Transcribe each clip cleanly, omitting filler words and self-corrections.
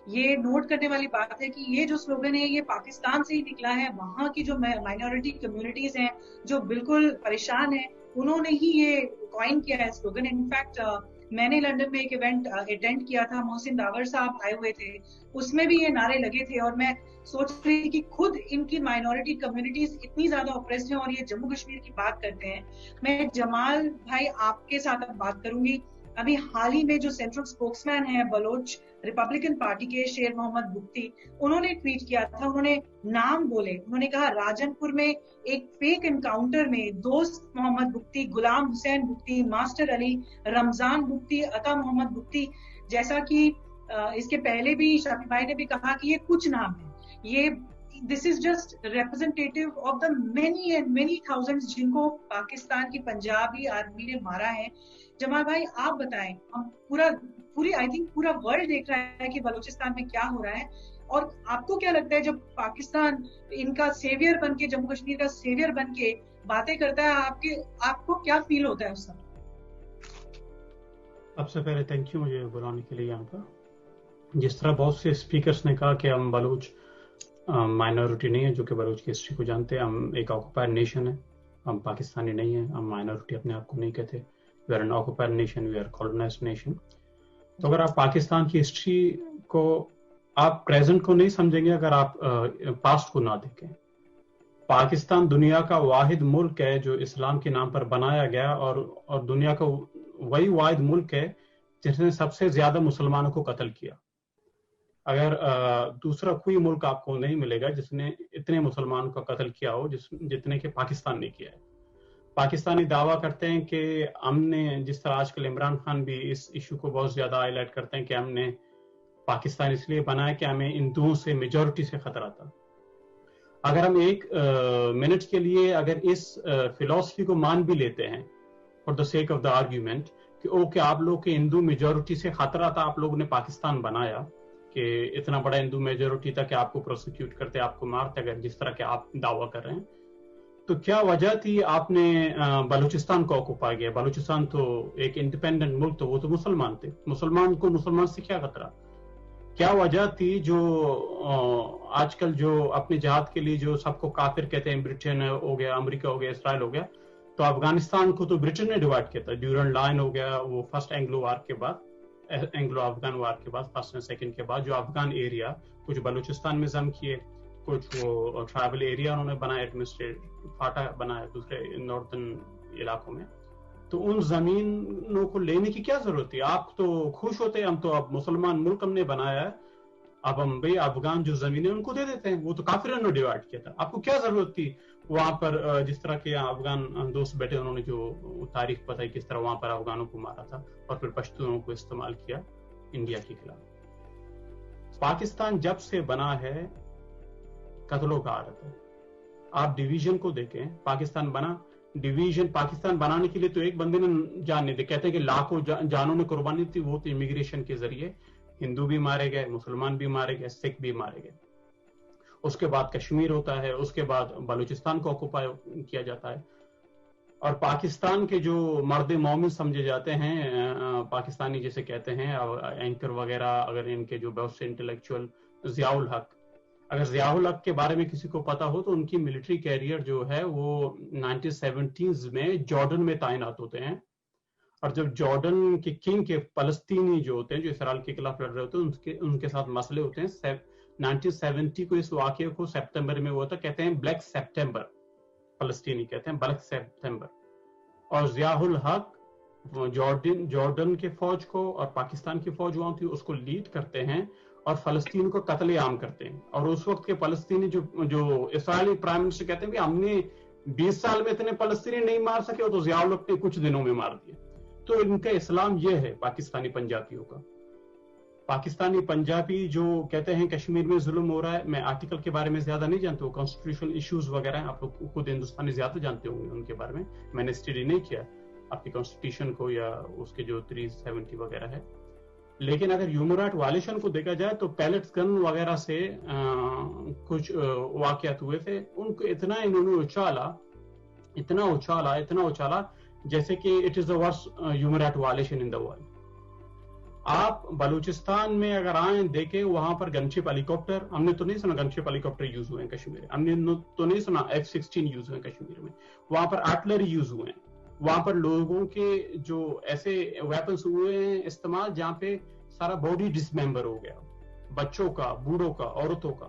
یہ نوٹ کرنے والی بات ہے کہ یہ جو سلوگن ہے یہ پاکستان سے ہی نکلا ہے. وہاں کی جو مائنورٹی کمیونٹیز ہیں جو بالکل پریشان ہیں, انہوں نے ہی یہ کوائن کیا ہے سلوگن. انفیکٹ میں نے لنڈن میں ایک ایونٹ اٹینڈ کیا تھا, محسن داور صاحب آئے ہوئے تھے, اس میں بھی یہ نعرے لگے تھے. اور میں سوچ رہی تھی کہ خود ان کی مائنورٹی کمیونٹیز اتنی زیادہ اوپریسڈ ہیں اور یہ جموں کشمیر کی بات کرتے ہیں. میں جمال بھائی آپ کے ساتھ اب بات کروں گی. ابھی حال ہی میں جو سینٹرل اسپوکس مین ہیں بلوچ ریپبلکن پارٹی کے, شیر محمد بگٹی, انہوں نے ٹویٹ کیا تھا, انہوں نے نام بولے, انہوں نے کہا راجن پور میں ایک فیک انکاؤنٹر میں دوست محمد بگٹی, غلام حسین بگٹی, ماسٹر علی, رمضان بگٹی, عطا محمد بگٹی, جیسا کہ اس کے پہلے بھی شافی بھائی نے بھی کہا کہ یہ کچھ نام ہے, یہ this is just representative of the many and many thousand جن کو پاکستان کی پنجابی آرمی نے مارا ہے. جمال بھائی آپ بتائیں, ہم پوری آئی تھنک پورا ورلڈ دیکھ رہا ہے کہ بلوچستان میں کیا ہو رہا ہے, اور آپ کو کیا لگتا ہے جب پاکستان ان کا سیویئر بن کے, جموں کشمیر کا سیویئر بن کے باتیں کرتا ہے, آپ کو کیا فیل ہوتا ہے اس وقت؟ سب سے پہلے تھینک یو مجھے بلانے کے لیے یہاں پر. جس طرح بہت سے اسپیکرز نے کہا کہ ہم بلوچ مائنورٹی نہیں ہے, جو کہ بلوچ کی ہسٹری کو جانتے ہیں, ہم ایک آکوپائڈ نیشن ہے, ہم پاکستانی نہیں ہیں, ہم مائنورٹی اپنے آپ کو نہیں کہتے. We are an occupied nation, we are colonised nation. تو اگر آپ پاکستان کی ہسٹری کو, آپ پریزنٹ کو نہیں سمجھیں گے اگر آپ پاسٹ کو نہ دیکھیں. پاکستان دنیا کا واحد ملک ہے جو اسلام کے نام پر بنایا گیا, اور دنیا کا وہی واحد ملک ہے جس نے سب سے زیادہ مسلمانوں کو قتل کیا. اگر دوسرا کوئی ملک آپ کو نہیں ملے گا جس نے اتنے مسلمانوں کا قتل کیا ہو جتنے کہ پاکستان نے کیا ہے. پاکستانی دعویٰ کرتے ہیں کہ ہم نے, جس طرح آج کل عمران خان بھی اس ایشو کو بہت زیادہ ہائی لائٹ کرتے ہیں کہ ہم نے پاکستان اس لیے بنایا کہ ہمیں ہندوؤں سے, میجورٹی سے خطرہ تھا. اگر ہم ایک منٹ کے لیے اگر اس فلسفی کو مان بھی لیتے ہیں for the sake of the argument کہ اوکے آپ لوگ کے ہندو میجورٹی سے خطرہ تھا, آپ لوگوں نے پاکستان بنایا کہ اتنا بڑا ہندو میجورٹی تھا کہ آپ کو پروسیکیوٹ کرتے, آپ کو مارتے, اگر جس طرح کے آپ دعویٰ کر رہے ہیں, تو کیا وجہ تھی آپ نے بلوچستان کو آکوپائی کیا؟ بلوچستان تو ایک انڈیپینڈنٹ ملک تو وہ تو مسلمان تھے, مسلمان کو مسلمان سے کیا خطرہ؟ کیا وجہ تھی جو آج کل جو اپنے جہاد کے لیے جو سب کو کافر کہتے ہیں, برٹن ہو گیا, امریکہ ہو گیا, اسرائیل ہو گیا, تو افغانستان کو تو برٹن نے ڈیوائڈ کیا تھا. ڈیورنڈ لائن ہو گیا, وہ فرسٹ اینگلو وار کے بعد, اینگلو افغان وار کے بعد, فرسٹ اینڈ سیکنڈ کے بعد, جو افغان ایریا کچھ بلوچستان میں ضم کیے, کچھ وہ ٹرائبل ایریا انہوں نے بنایا, ایڈمنسٹریٹ فاٹا بنایا دوسرے ناردرن علاقوں میں. تو ان زمینوں کو لینے کی کیا ضرورت تھی؟ آپ تو خوش ہوتے, ہم تو اب مسلمان ملک ہم نے بنایا ہے, اب ہم بھائی افغان جو زمینیں ان کو دے دیتے ہیں, وہ تو کافروں نے ڈیوائڈ کیا تھا, آپ کو کیا ضرورت تھی وہاں پر؟ جس طرح کے افغان دوست بیٹھے, انہوں نے جو تاریخ بتائی کس طرح وہاں پر افغانوں کو مارا تھا اور پھر پشتونوں کو استعمال کیا انڈیا کے خلاف. پاکستان جب سے بنا ہے قتلوں کا عادت ہے. آپ ڈویژن کو دیکھیں, پاکستان بنا, ڈویژن پاکستان بنانے کے لیے تو ایک بندے نے جان نہیں دی, کہتے ہیں کہ لاکھوں جانوں میں قربانی تھی, وہ تو امیگریشن کے ذریعے ہندو بھی مارے گئے, مسلمان بھی مارے گئے, سکھ بھی مارے گئے. اس کے بعد کشمیر ہوتا ہے, اس کے بعد بلوچستان کو آکوپائی کیا جاتا ہے. اور پاکستان کے جو مرد مومن سمجھے جاتے ہیں پاکستانی جسے کہتے ہیں, اینکر وغیرہ, اگر ان کے جو بہت سے انٹلیکچوئل, ضیاء الحق, اگر ضیاء الحق کے بارے میں کسی کو پتا ہو تو ان کی ملٹری کیریئر جو ہے وہ 1970s میں جارڈن میں تعینات ہوتے ہیں. اور جب جارڈن کے کنگ کے فلسطینی جو ہوتے ہیں, جو اسرائیل کے خلاف لڑ رہے ہوتے ہیں, ان کے ساتھ مسئلے ہوتے ہیں. 1970 کو اس واقعے کو سپتمبر میں ہوا تھا, کہتے ہیں بلیک سپتمبر, فلسطینی کہتے ہیں بلیک سپتمبر. اور ضیاء الحق جارڈن کے فوج کو اور پاکستان کی فوج وہاں تھی اس کو لیڈ کرتے ہیں اور فلسطین کو قتل عام کرتے ہیں. اور اس وقت کے فلسطینی جو اسرائیلی پرائم منسٹر کہتے ہیں کہ ہم نے 20 سال میں اتنے فلسطینی نہیں مار سکے, تو ضیاء الحق نے کچھ دنوں میں مار دیے. تو ان کا اسلام یہ ہے پاکستانی پنجابیوں کا. پاکستانی پنجابی جو کہتے ہیں کشمیر میں ظلم ہو رہا ہے, میں آرٹیکل کے بارے میں زیادہ نہیں جانتا ہوں, کانسٹیٹیوشنل ایشوز وغیرہ ہیں, آپ لوگ خود ہندوستانی زیادہ جانتے ہوں گے ان کے بارے میں نے اسٹڈی نہیں کیا آپ کی کانسٹیٹیوشن کو یا اس کے جو 370 وغیرہ ہے. لیکن اگر ہیومن رائٹ وائلیشن کو دیکھا جائے تو پیلٹس گن وغیرہ سے کچھ واقعات ہوئے تھے, ان کو اتنا انہوں نے اچھالا جیسے کہ it is the worst human right violation in the world. آپ بلوچستان میں اگر آئیں دیکھیں وہاں پر گنشپ ہیلی کاپٹر، ہم نے تو نہیں سنا گنشپ ہیلی کاپٹر یوز ہوئے ہیں کشمیر میں، ہم نے تو نہیں سنا F-16 یوز ہوئے ہیں کشمیر میں، وہاں پر آرٹلری یوز ہوئے ہیں، وہاں پر لوگوں کے جو ایسے ویپنس ہوئے ہیں استعمال جہاں پہ سارا باڈی ڈسممبر ہو گیا، بچوں کا، بوڑھوں کا، عورتوں کا.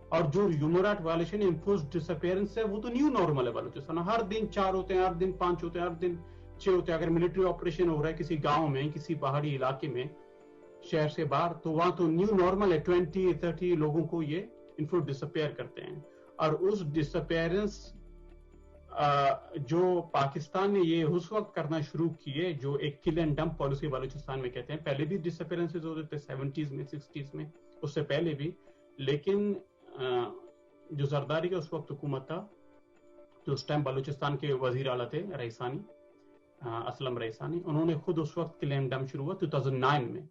اور جو ہیومن رائٹ وائلیشن انفورسڈ ڈس اپیئرنس ہے وہ تو نیو نارمل ہے بلوچستان. ہر دن 4 ہوتے ہیں، ہر دن 5 ہوتے ہیں، ہر دن 6 ہوتے ہیں. اگر ملٹری آپریشن ہو رہا ہے کسی گاؤں میں، کسی پہاڑی علاقے میں، شہر سے باہر، تو وہاں تو نیو نارمل ہے. 20-30 لوگوں کو یہ انفورس ڈس اپیئر کرتے ہیں. اور اس ڈس اپیئرنس جو پاکستان نے یہ اس وقت کرنا شروع کیے، جو ایک کل اینڈ ڈمپ پالیسی بلوچستان میں کہتے ہیں. پہلے بھی ڈس اپیئرنسز ہوتے تھے 70s میں، 60s میں، اس سے پہلے بھی. لیکن جو زرداری کا اس وقت حکومت تھا، جو اس ٹائم بلوچستان کے وزیر اعلیٰ تھے رئیسانی، اسلم رئیسانی، انہوں نے خود اس وقت کلیم ڈم شروع ہوا 2009 میں.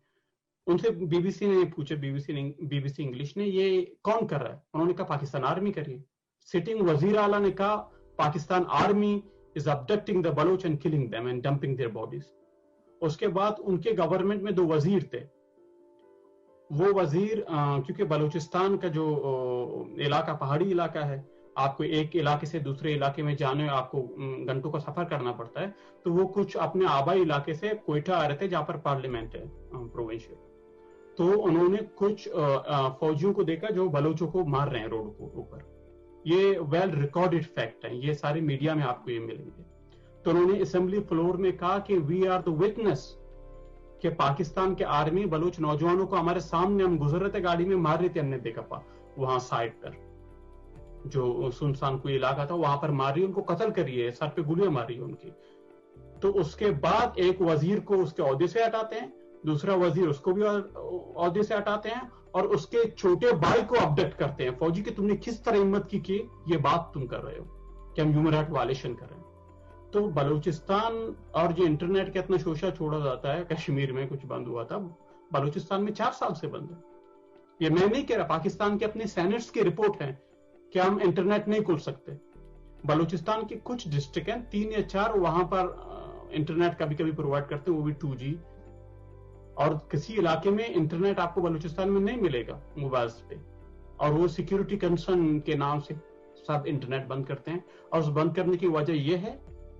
ان سے بی بی سی نے پوچھا، بی بی سی انگلش نے، یہ کون کر رہا ہے؟ انہوں نے کہا پاکستان آرمی کر رہی ہے. سٹنگ وزیر اعلیٰ نے کہا Pakistan army is abducting the Baloch and killing them and dumping their bodies. اس کے بعد ان کے گورنمنٹ میں 2 وزیر تھے. وہ وزیر کیونکہ بلوچستان کا جو علاقہ پہاڑی علاقہ ہے، آپ کو ایک علاقے سے دوسرے علاقے میں جانے آپ کو گھنٹوں کا سفر کرنا پڑتا ہے، تو وہ کچھ اپنے آبائی علاقے سے کوئٹہ آ رہے تھے جہاں پر پارلیمنٹ ہے پروونشل. تو انہوں نے کچھ فوجیوں کو دیکھا جو بلوچوں کو مار رہے ہیں روڈ کو اوپر. یہ ویل ریکارڈڈ فیکٹ ہیں، یہ سارے میڈیا میں آپ کو یہ ملیں گے. تو انہوں نے اسمبلی فلور میں کہا کہ وی آر دا وٹنس کہ پاکستان کے آرمی بلوچ نوجوانوں کو ہمارے سامنے، ہم گزر رہے تھے گاڑی میں، مار رہی تھی، ہم نے دیکھا وہاں سائڈ پر جو سنسان کوئی علاقہ تھا وہاں پر مار رہی، ان کو قتل کریے، سر پہ گولیاں مار رہی ان کی. تو اس کے بعد ایک وزیر کو اس کے عہدے سے ہٹاتے ہیں، دوسرا وزیر اس کو بھی عہدے سے ہٹاتے ہیں، اور اس کے چھوٹے بھائی کو ابڈکٹ کرتے ہیں فوجی کہ تم نے کس طرح ہمت کی کہ یہ بات تم کر رہے ہو کہ ہم ہیومن رائٹ وائلیشن کر رہے ہیں. تو بلوچستان اور جو انٹرنیٹ کا اتنا شوشہ چھوڑا جاتا ہے، کشمیر میں کچھ بند ہوا تھا، بلوچستان میں 4 سال سے بند ہے. یہ میں نہیں کہہ رہا، پاکستان کے اپنے سینٹس کی رپورٹ ہے کہ ہم انٹرنیٹ نہیں کھول سکتے. بلوچستان کی کچھ ڈسٹرکٹ ہیں 3 یا 4، وہاں پر انٹرنیٹ کبھی کبھی پرووائڈ کرتے ہیں، وہ بھی 2G. اور کسی علاقے میں انٹرنیٹ آپ کو بلوچستان میں نہیں ملے گا موبائلز پہ، اور وہ سیکیورٹی کنسرن کے نام سے سب انٹرنیٹ بند کرتے ہیں. اور اس بند کرنے کی وجہ یہ ہے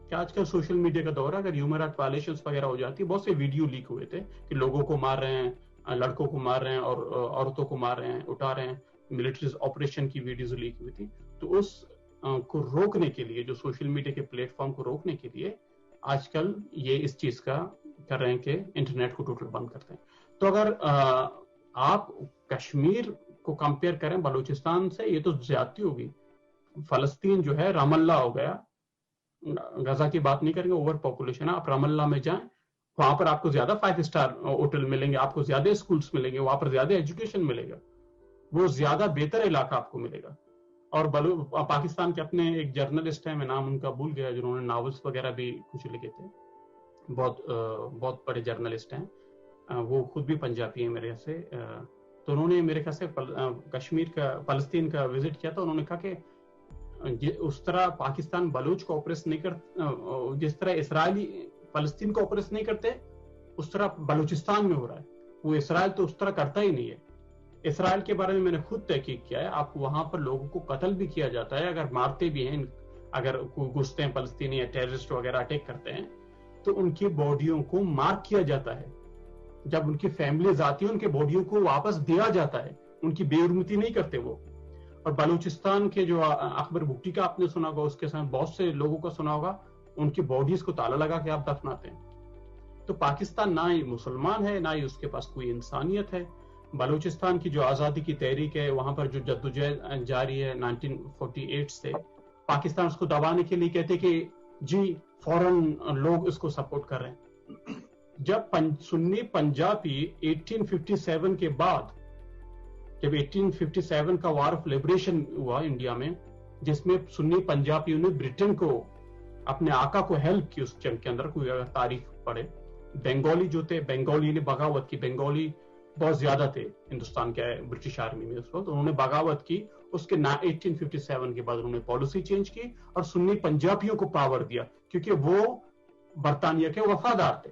کہ آج کل سوشل میڈیا کا دور ہے. اگر ہیومن رائٹ وائلیشنز وغیرہ ہو جاتی ہے، بہت سے ویڈیو لیک ہوئے تھے کہ لوگوں کو مار رہے ہیں، لڑکوں کو مار رہے ہیں، اور عورتوں کو مار رہے ہیں، اٹھا رہے ہیں، ملٹری آپریشن کی ویڈیوز لیک ہوئی تھی. تو اس کو روکنے کے لیے، جو سوشل میڈیا کے پلیٹ فارم کو روکنے کے لیے آج کل یہ اس چیز کا کر رہے ہیں کہ انٹرنیٹ کو ٹوٹل بند کرتے ہیں. تو اگر آپ کشمیر کو کمپیئر کریں بلوچستان سے، یہ تو زیادتی ہوگی. فلسطین جو ہے رام اللہ ہو گیا، غزہ کی بات نہیں کریں گے، اوور پاپولیشن ہے. آپ رام اللہ میں جائیں، وہاں پر آپ کو زیادہ 5 اسٹار ہوٹل ملیں گے، آپ کو زیادہ اسکولز ملیں گے، وہاں پر زیادہ ایجوکیشن ملے گا، وہ زیادہ بہتر علاقہ آپ کو ملے گا. اور پاکستان کے اپنے ایک جرنلسٹ ہیں، میں نام ان کا بھول گیا، جنہوں نے ناولس وغیرہ بھی کچھ لکھے تھے، بہت بڑے جرنلسٹ ہیں، وہ خود بھی پنجابی ہیں میرے سے. تو انہوں نے میرے خیال سے کشمیر کا، فلسطین کا وزٹ کیا تھا. انہوں نے کہا کہ اس طرح پاکستان بلوچ کو آپریس نہیں کرتا، جس طرح اسرائیلی فلسطین کو آپریس نہیں کرتے، اس طرح بلوچستان میں ہو رہا ہے. وہ اسرائیل تو اس طرح کرتا ہی نہیں ہے. اسرائیل کے بارے میں میں نے خود تحقیق کیا ہے، آپ وہاں پر لوگوں کو قتل بھی کیا جاتا ہے، اگر مارتے بھی ہیں، اگر گھستے ہیں فلسطینی یا ٹیررسٹ وغیرہ اٹیک کرتے ہیں تو ان کی باڈیوں کو مارک کیا جاتا ہے. جب ان کی فیملیز آتی ہیں ان کے باڈیوں کو واپس دیا جاتا ہے، ان کی بے حرمتی نہیں کرتے وہ. اور بلوچستان کے جو اکبر بھٹی کا آپ نے سنا ہوگا، اس کے ساتھ بہت سے لوگوں کا سنا ہوگا، ان کی باڈیز کو تالا لگا کے آپ دفناتے ہیں. تو پاکستان نہ ہی مسلمان ہے، نہ ہی اس کے پاس کوئی انسانیت ہے. بلوچستان کی جو آزادی کی تحریک ہے، وہاں پر جو جدوجہد جاری ہے 1948 سے، پاکستان اس کو دبانے کے لیے کہتے کہ جی فوراً لوگ اس کو سپورٹ کر رہے ہیں. جب سنی پنجابی 1857 کے بعد، جب 1857 کا وار آف لبریشن ہوا انڈیا میں، جس میں سنی پنجابیوں نے برٹن کو، اپنے آقا کو ہیلپ کی اس جنگ کے اندر، کوئی اگر تاریخ پڑھے. بنگالی جو تھے، بنگالی نے بغاوت کی، بنگالی بہت زیادہ تھے ہندوستان کے برٹش آرمی میں اس وقت، انہوں نے بغاوت کی. اس کے 1857 کے بعد انہوں نے پالیسی چینج کی اور سنی پنجابیوں کو پاور دیا، کیونکہ وہ برطانیہ کے وفادار تھے.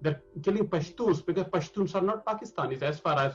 They're killing Pashtuns because Pashtuns are not Pakistanis as far as